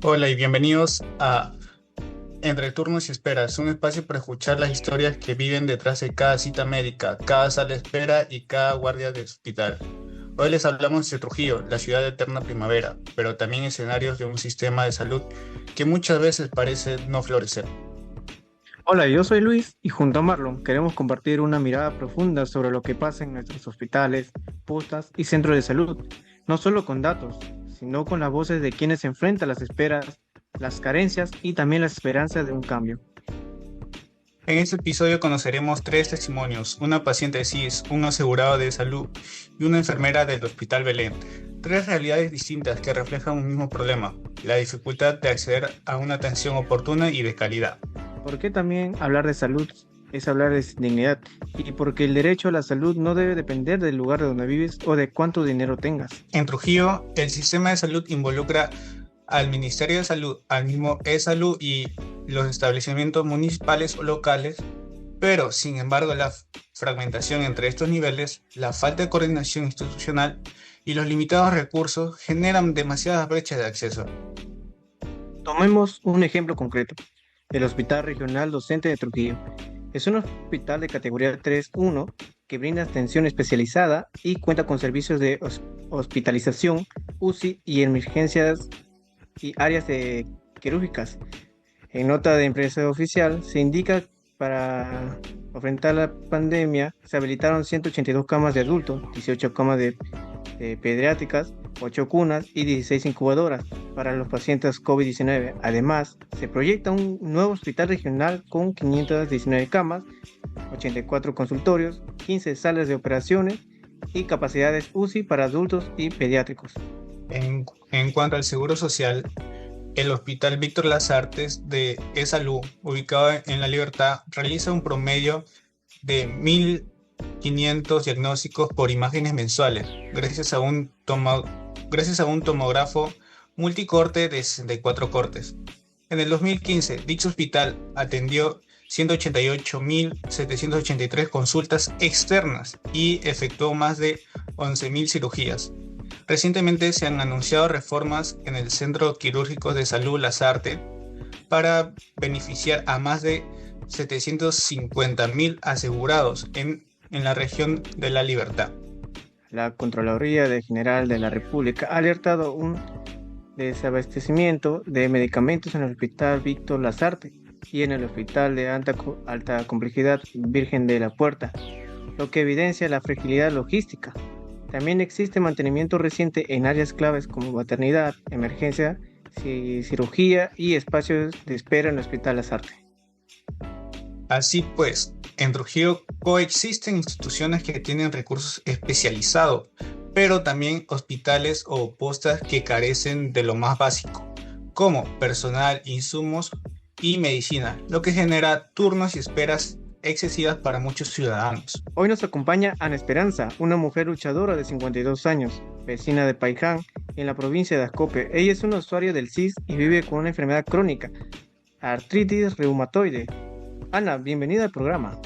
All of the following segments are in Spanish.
Hola y bienvenidos a Entre Turnos y Esperas, un espacio para escuchar las historias que viven detrás de cada cita médica, cada sala de espera y cada guardia de hospital. Hoy les hablamos de Trujillo, la ciudad de eterna primavera, pero también escenarios de un sistema de salud que muchas veces parece no florecer. Hola, yo soy Luis y junto a Marlon queremos compartir una mirada profunda sobre lo que pasa en nuestros hospitales, postas y centros de salud, no solo con datos, sino con las voces de quienes enfrentan las esperas, las carencias y también las esperanzas de un cambio. En este episodio conoceremos tres testimonios, una paciente CIS, un asegurado de salud y una enfermera del Hospital Belén. Tres realidades distintas que reflejan un mismo problema, la dificultad de acceder a una atención oportuna y de calidad. ¿Por qué también hablar de salud es hablar de dignidad? Y porque el derecho a la salud no debe depender del lugar de donde vives o de cuánto dinero tengas. En Trujillo, el sistema de salud involucra al Ministerio de Salud, al mismo e-Salud y los establecimientos municipales o locales, pero sin embargo la fragmentación entre estos niveles, la falta de coordinación institucional y los limitados recursos generan demasiadas brechas de acceso. Tomemos un ejemplo concreto. El Hospital Regional Docente de Trujillo. Es un hospital de categoría 3-1 que brinda atención especializada y cuenta con servicios de hospitalización, UCI y emergencias y áreas quirúrgicas. En nota de empresa oficial se indica para enfrentar la pandemia se habilitaron 182 camas de adultos, 18 camas de pediátricas, 8 cunas y 16 incubadoras para los pacientes COVID-19. Además, se proyecta un nuevo hospital regional con 519 camas, 84 consultorios, 15 salas de operaciones y capacidades UCI para adultos y pediátricos. En cuanto al seguro social, el Hospital Víctor Lasartes de E-Salud, ubicado en La Libertad, realiza un promedio de 1.500 diagnósticos por imágenes mensuales, gracias a un tomógrafo multicorte de 64 cortes. En el 2015, dicho hospital atendió 188.783 consultas externas y efectuó más de 11.000 cirugías. Recientemente se han anunciado reformas en el Centro Quirúrgico de Salud Lasarte para beneficiar a más de 750.000 asegurados en la región de La Libertad. La Contraloría General de la República ha alertado un desabastecimiento de medicamentos en el Hospital Víctor Lasarte y en el Hospital de Alta Complejidad Virgen de la Puerta, lo que evidencia la fragilidad logística. También existe mantenimiento reciente en áreas claves como maternidad, emergencia, cirugía y espacios de espera en el Hospital Lasarte. Así pues, en Trujillo coexisten instituciones que tienen recursos especializados, pero también hospitales o postas que carecen de lo más básico, como personal, insumos y medicina, lo que genera turnos y esperas excesivas para muchos ciudadanos. Hoy nos acompaña Ana Esperanza, una mujer luchadora de 52 años, vecina de Paiján, en la provincia de Ascope. Ella es una usuaria del CIS y vive con una enfermedad crónica, artritis reumatoide. Ana, bienvenida al programa.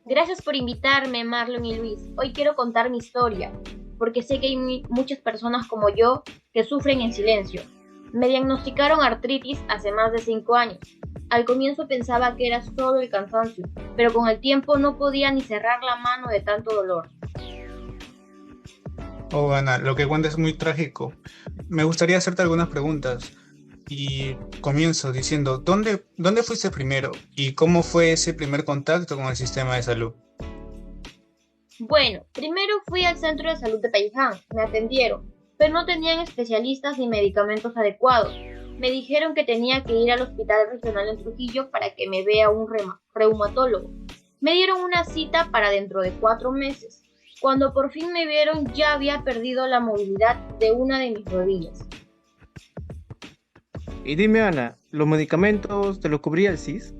Gracias por invitarme, Marlon y Luis. Hoy quiero contar mi historia, porque sé que hay muchas personas como yo que sufren en silencio. Me diagnosticaron artritis hace más de 5 años. Al comienzo pensaba que era solo el cansancio, pero con el tiempo no podía ni cerrar la mano de tanto dolor. Oh, Ana, lo que cuenta es muy trágico. Me gustaría hacerte algunas preguntas. Y comienzo diciendo, ¿dónde fuiste primero? ¿Y cómo fue ese primer contacto con el sistema de salud? Bueno, primero fui al centro de salud de Paiján, me atendieron, pero no tenían especialistas ni medicamentos adecuados. Me dijeron que tenía que ir al hospital regional en Trujillo para que me vea un reumatólogo. Me dieron una cita para dentro de 4 meses. Cuando por fin me vieron ya había perdido la movilidad de una de mis rodillas. Y dime, Ana, ¿los medicamentos te los cubría el CIS?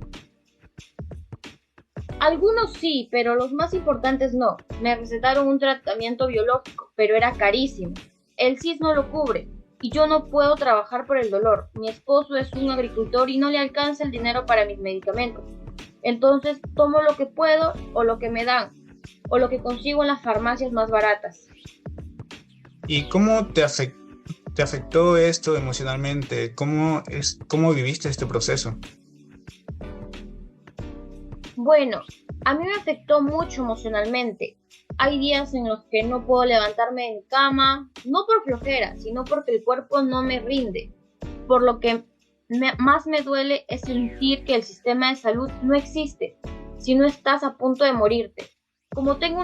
Algunos sí, pero los más importantes no. Me recetaron un tratamiento biológico, pero era carísimo. El CIS no lo cubre y yo no puedo trabajar por el dolor. Mi esposo es un agricultor y no le alcanza el dinero para mis medicamentos. Entonces tomo lo que puedo o lo que me dan, o lo que consigo en las farmacias más baratas. ¿Y cómo te afectó? ¿Te afectó esto emocionalmente? ¿Cómo viviste este proceso? Bueno, a mí me afectó mucho emocionalmente. Hay días en los que no puedo levantarme en cama, no por flojera, sino porque el cuerpo no me rinde. Por lo que más me duele es sentir que el sistema de salud no existe si no estás a punto de morirte. Como tengo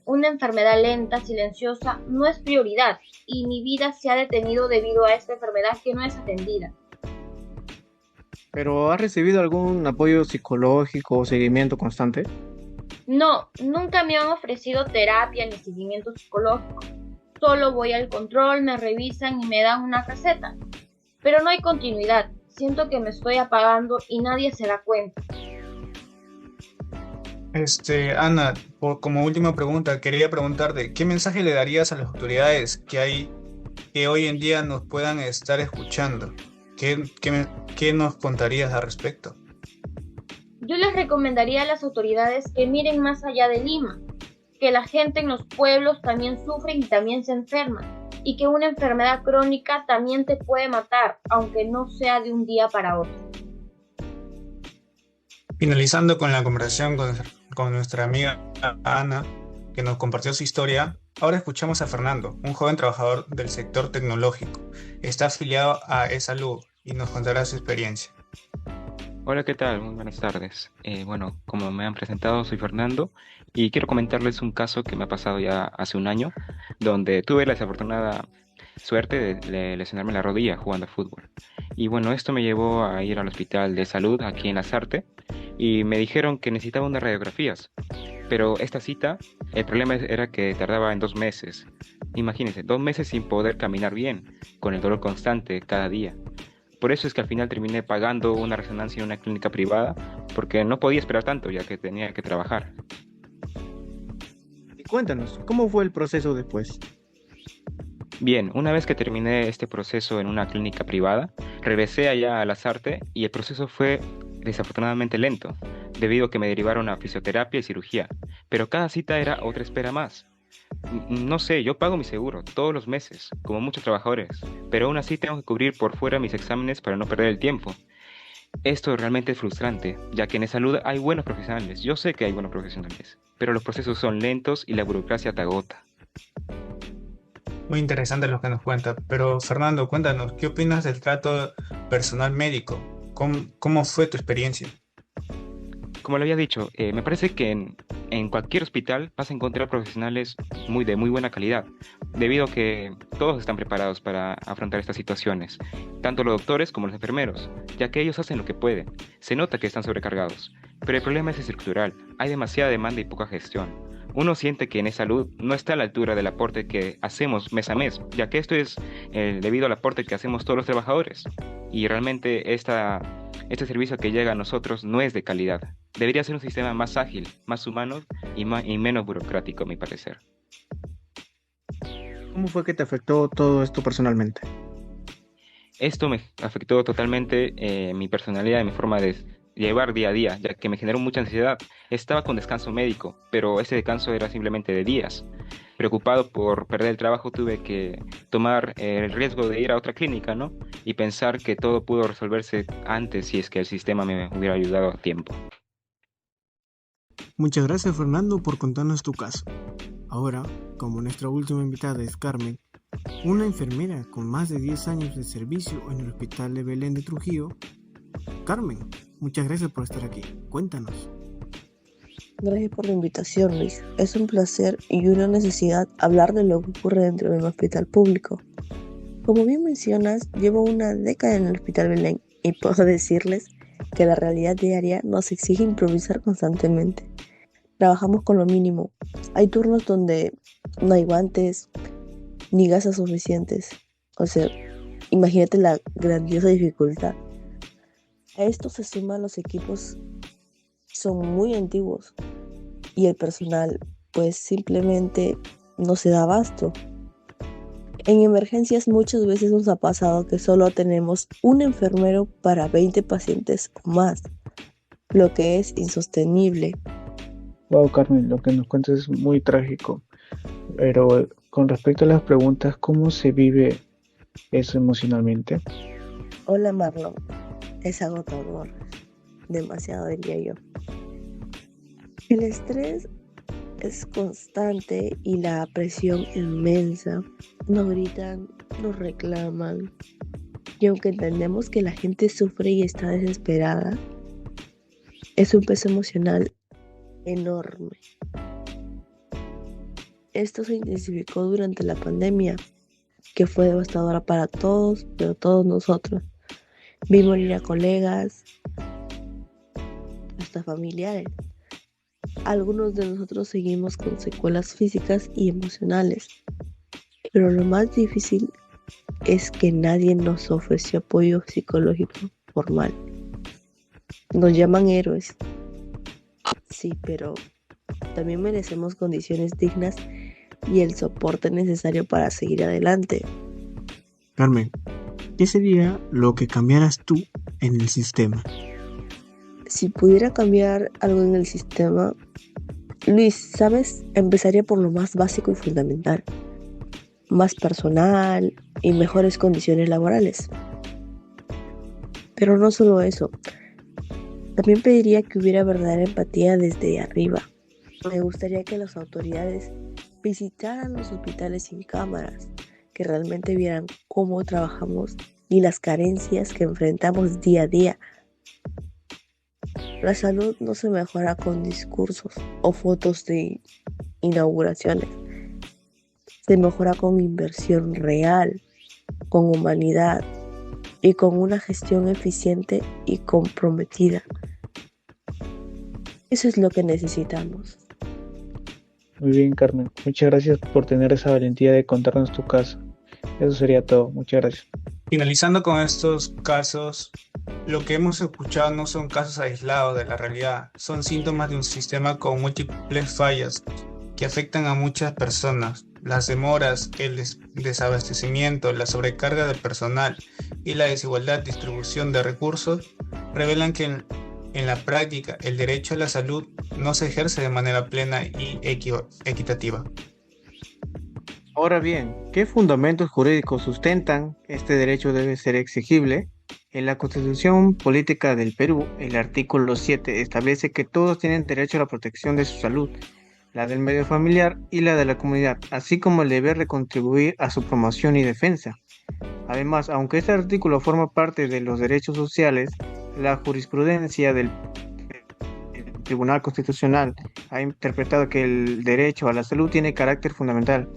una enfermedad lenta, silenciosa, no es prioridad y mi vida se ha detenido debido a esta enfermedad que no es atendida. ¿Pero has recibido algún apoyo psicológico o seguimiento constante? No, nunca me han ofrecido terapia ni seguimiento psicológico. Solo voy al control, me revisan y me dan una receta. Pero no hay continuidad. Siento que me estoy apagando y nadie se da cuenta. Ana, como última pregunta, quería preguntarte, ¿qué mensaje le darías a las autoridades que hoy en día nos puedan estar escuchando? ¿Qué nos contarías al respecto? Yo les recomendaría a las autoridades que miren más allá de Lima, que la gente en los pueblos también sufre y también se enferma, y que una enfermedad crónica también te puede matar, aunque no sea de un día para otro. Finalizando con la conversación con nuestra amiga Ana, que nos compartió su historia, ahora escuchamos a Fernando, un joven trabajador del sector tecnológico. Está afiliado a eSalud y nos contará su experiencia. Hola, ¿qué tal? Muy buenas tardes. Bueno, como me han presentado, soy Fernando y quiero comentarles un caso que me ha pasado ya hace un año, donde tuve la desafortunada suerte de lesionarme la rodilla jugando fútbol. Y bueno, esto me llevó a ir al hospital de salud aquí en Lasarte y me dijeron que necesitaba unas radiografías. Pero esta cita, el problema era que tardaba en 2 meses. Imagínense, 2 meses sin poder caminar bien, con el dolor constante cada día. Por eso es que al final terminé pagando una resonancia en una clínica privada, porque no podía esperar tanto ya que tenía que trabajar. Y cuéntanos, ¿cómo fue el proceso después? Bien, una vez que terminé este proceso en una clínica privada, regresé allá a Lasarte y el proceso fue desafortunadamente lento, debido a que me derivaron a fisioterapia y cirugía, pero cada cita era otra espera más. No sé, yo pago mi seguro todos los meses, como muchos trabajadores, pero aún así tengo que cubrir por fuera mis exámenes para no perder el tiempo. Esto realmente es frustrante, ya que en salud hay buenos profesionales, yo sé que hay buenos profesionales, pero los procesos son lentos y la burocracia te agota. Muy interesante lo que nos cuenta, pero Fernando, cuéntanos, ¿qué opinas del trato personal médico? ¿Cómo fue tu experiencia? Como le había dicho, me parece que en cualquier hospital vas a encontrar profesionales de muy buena calidad, debido a que todos están preparados para afrontar estas situaciones, tanto los doctores como los enfermeros, ya que ellos hacen lo que pueden. Se nota que están sobrecargados, pero el problema es estructural, hay demasiada demanda y poca gestión. Uno siente que en salud no está a la altura del aporte que hacemos mes a mes, ya que esto es debido al aporte que hacemos todos los trabajadores. Y realmente este servicio que llega a nosotros no es de calidad. Debería ser un sistema más ágil, más humano y menos burocrático, a mi parecer. ¿Cómo fue que te afectó todo esto personalmente? Esto me afectó totalmente mi personalidad y mi forma de llevar día a día, ya que me generó mucha ansiedad. Estaba con descanso médico, pero ese descanso era simplemente de días. Preocupado por perder el trabajo, tuve que tomar el riesgo de ir a otra clínica, ¿no? Y pensar que todo pudo resolverse antes si es que el sistema me hubiera ayudado a tiempo. Muchas gracias Fernando por contarnos tu caso. Ahora, como nuestra última invitada es Carmen, una enfermera con más de 10 años de servicio en el Hospital de Belén de Trujillo. Carmen, muchas gracias por estar aquí. Cuéntanos. Gracias por la invitación, Luis. Es un placer y una necesidad hablar de lo que ocurre dentro de un hospital público. Como bien mencionas, llevo una década en el Hospital Belén y puedo decirles que la realidad diaria nos exige improvisar constantemente. Trabajamos con lo mínimo. Hay turnos donde no hay guantes ni gasas suficientes. O sea, imagínate la grandiosa dificultad. A esto se suman los equipos son muy antiguos y el personal pues simplemente no se da abasto. En emergencias muchas veces nos ha pasado que solo tenemos un enfermero para 20 pacientes o más, lo que es insostenible. Wow, Carmen, lo que nos cuentas es muy trágico, pero con respecto a las preguntas, ¿cómo se vive eso emocionalmente? Hola Marlon, es agotador, demasiado diría yo. El estrés es constante y la presión inmensa. Nos gritan, nos reclaman. Y aunque entendemos que la gente sufre y está desesperada, es un peso emocional enorme. Esto se intensificó durante la pandemia, que fue devastadora para todos, pero todos nosotros. Vi morir a colegas, hasta familiares. Algunos de nosotros seguimos con secuelas físicas y emocionales, pero lo más difícil es que nadie nos ofreció apoyo psicológico formal. Nos llaman héroes, sí, pero también merecemos condiciones dignas y el soporte necesario para seguir adelante. Carmen, ¿qué sería lo que cambiaras tú en el sistema? Si pudiera cambiar algo en el sistema, Luis, ¿sabes? Empezaría por lo más básico y fundamental. Más personal y mejores condiciones laborales. Pero no solo eso. También pediría que hubiera verdadera empatía desde arriba. Me gustaría que las autoridades visitaran los hospitales sin cámaras, que realmente vieran cómo trabajamos y las carencias que enfrentamos día a día. La salud no se mejora con discursos o fotos de inauguraciones. Se mejora con inversión real, con humanidad y con una gestión eficiente y comprometida. Eso es lo que necesitamos. Muy bien, Carmen. Muchas gracias por tener esa valentía de contarnos tu caso. Eso sería todo. Muchas gracias. Finalizando con estos casos, lo que hemos escuchado no son casos aislados de la realidad, son síntomas de un sistema con múltiples fallas que afectan a muchas personas. Las demoras, el desabastecimiento, la sobrecarga del personal y la desigualdad distribución de recursos revelan que en la práctica el derecho a la salud no se ejerce de manera plena y equitativa. Ahora bien, ¿qué fundamentos jurídicos sustentan este derecho debe ser exigible? En la Constitución Política del Perú, el artículo 7 establece que todos tienen derecho a la protección de su salud, la del medio familiar y la de la comunidad, así como el deber de contribuir a su promoción y defensa. Además, aunque este artículo forma parte de los derechos sociales, la jurisprudencia del Tribunal Constitucional ha interpretado que el derecho a la salud tiene carácter fundamental,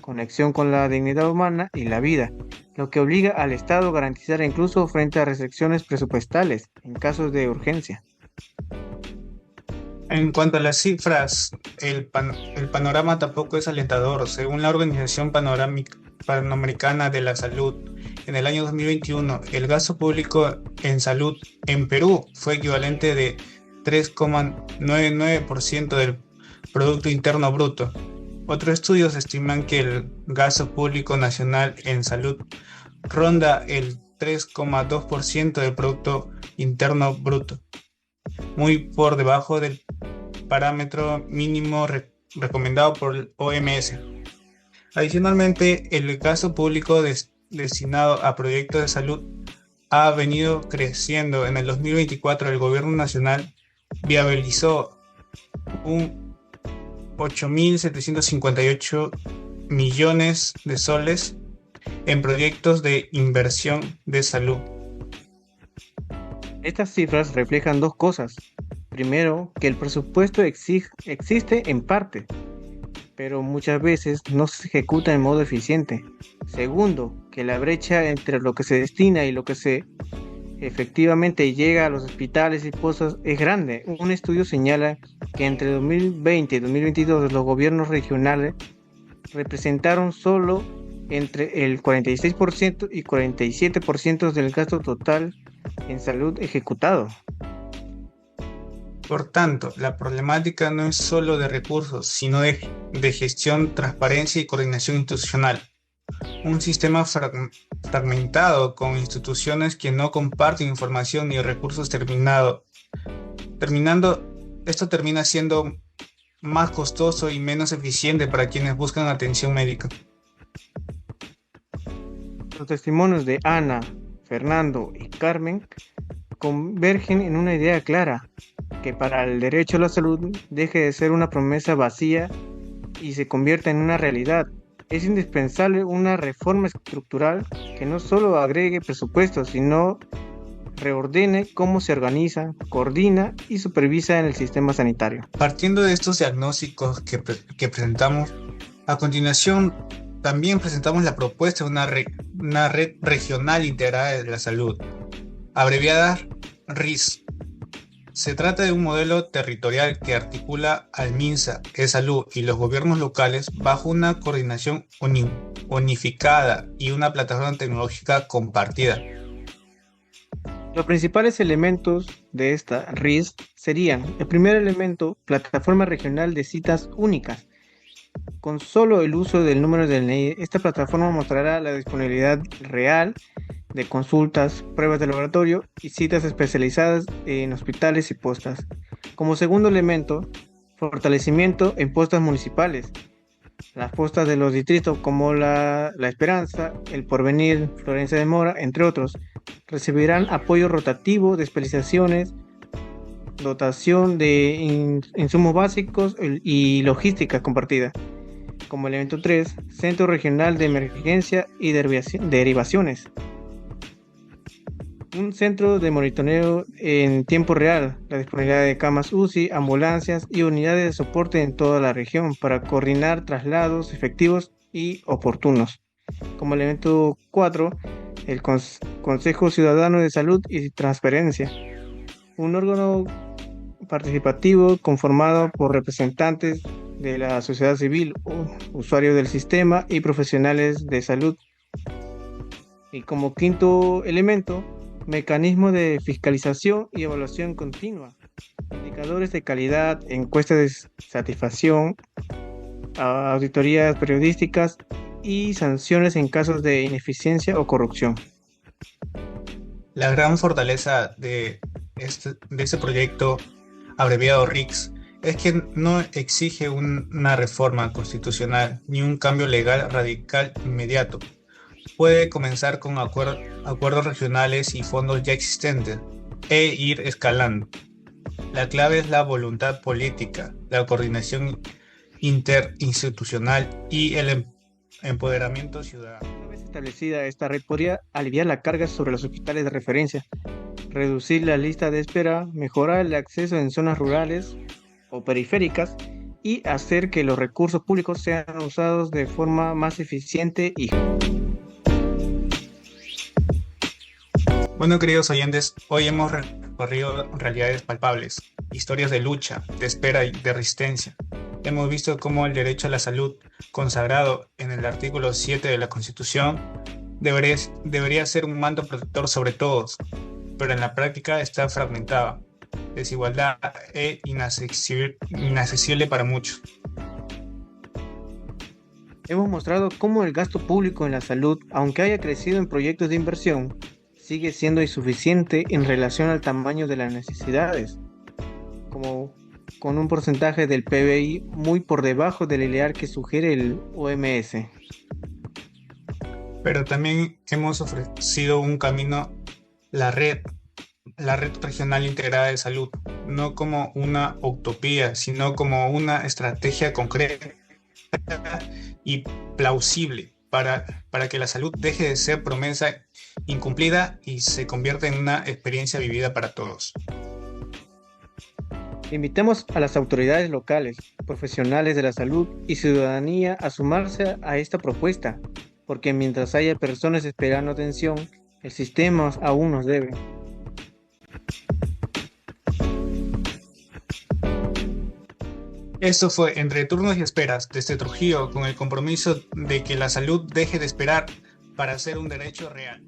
conexión con la dignidad humana y la vida, lo que obliga al Estado a garantizar incluso frente a restricciones presupuestales en casos de urgencia. En cuanto a las cifras, el panorama tampoco es alentador. Según la Organización Panamericana de la Salud, en el año 2021, el gasto público en salud en Perú fue equivalente de 3,99% del Producto Interno Bruto. Otros estudios estiman que el gasto público nacional en salud ronda el 3,2% del Producto Interno Bruto, muy por debajo del parámetro mínimo recomendado por el OMS. Adicionalmente, el gasto público destinado a proyectos de salud ha venido creciendo. En el 2024, el gobierno nacional viabilizó un 8.758 millones de soles en proyectos de inversión de salud. Estas cifras reflejan dos cosas. Primero, que el presupuesto existe en parte, pero muchas veces no se ejecuta en modo eficiente. Segundo, que la brecha entre lo que se destina y lo que se efectivamente llega a los hospitales y postas es grande. Un estudio señala que entre 2020 y 2022 los gobiernos regionales representaron solo entre el 46% y 47% del gasto total en salud ejecutado. Por tanto, la problemática no es solo de recursos, sino de gestión, transparencia y coordinación institucional. Un sistema fragmentado con instituciones que no comparten información ni recursos esto termina siendo más costoso y menos eficiente para quienes buscan atención médica. Los testimonios de Ana, Fernando y Carmen convergen en una idea clara, que para el derecho a la salud deje de ser una promesa vacía y se convierta en una realidad. Es indispensable una reforma estructural que no solo agregue presupuestos, sino reordene cómo se organiza, coordina y supervisa en el sistema sanitario. Partiendo de estos diagnósticos que presentamos, a continuación también presentamos la propuesta de una red regional integrada de la salud, abreviada RIS. Se trata de un modelo territorial que articula al MINSA, E-Salud y los gobiernos locales bajo una coordinación unificada y una plataforma tecnológica compartida. Los principales elementos de esta RIS serían: el primer elemento, plataforma regional de citas únicas. Con solo el uso del número del DNI, esta plataforma mostrará la disponibilidad real de consultas, pruebas de laboratorio y citas especializadas en hospitales y postas. Como segundo elemento, fortalecimiento en postas municipales. Las postas de los distritos como La Esperanza, El Porvenir, Florencia de Mora, entre otros, recibirán apoyo rotativo de especializaciones, dotación de insumos básicos y logística compartida. Como elemento 3, Centro Regional de Emergencia y Derivaciones. Un centro de monitoreo en tiempo real, la disponibilidad de camas UCI, ambulancias y unidades de soporte en toda la región para coordinar traslados efectivos y oportunos. Como elemento 4, el Consejo Ciudadano de Salud y Transparencia, un órgano participativo conformado por representantes de la sociedad civil, usuarios del sistema y profesionales de salud. Y como quinto elemento, mecanismo de fiscalización y evaluación continua, indicadores de calidad, encuestas de satisfacción, auditorías periodísticas y sanciones en casos de ineficiencia o corrupción. La gran fortaleza de este proyecto abreviado RICS es que no exige una reforma constitucional ni un cambio legal radical inmediato. Puede comenzar con acuerdos regionales y fondos ya existentes e ir escalando. La clave es la voluntad política, la coordinación interinstitucional y el empoderamiento ciudadano. Una vez establecida esta red, podría aliviar la carga sobre los hospitales de referencia, reducir la lista de espera, mejorar el acceso en zonas rurales o periféricas y hacer que los recursos públicos sean usados de forma más eficiente y... Bueno, queridos oyentes, hoy hemos recorrido realidades palpables, historias de lucha, de espera y de resistencia. Hemos visto cómo el derecho a la salud, consagrado en el artículo 7 de la Constitución, debería ser un manto protector sobre todos, pero en la práctica está fragmentada, desigualdad e inaccesible para muchos. Hemos mostrado cómo el gasto público en la salud, aunque haya crecido en proyectos de inversión, sigue siendo insuficiente en relación al tamaño de las necesidades, como con un porcentaje del PBI muy por debajo del ideal que sugiere el OMS. Pero también hemos ofrecido un camino, la red regional integrada de salud, no como una utopía, sino como una estrategia concreta y plausible para que la salud deje de ser promesa incumplida y se convierta en una experiencia vivida para todos. Invitamos a las autoridades locales, profesionales de la salud y ciudadanía a sumarse a esta propuesta, porque mientras haya personas esperando atención, el sistema aún nos debe. Esto fue Entre Turnos y Esperas desde Trujillo, con el compromiso de que la salud deje de esperar para ser un derecho real.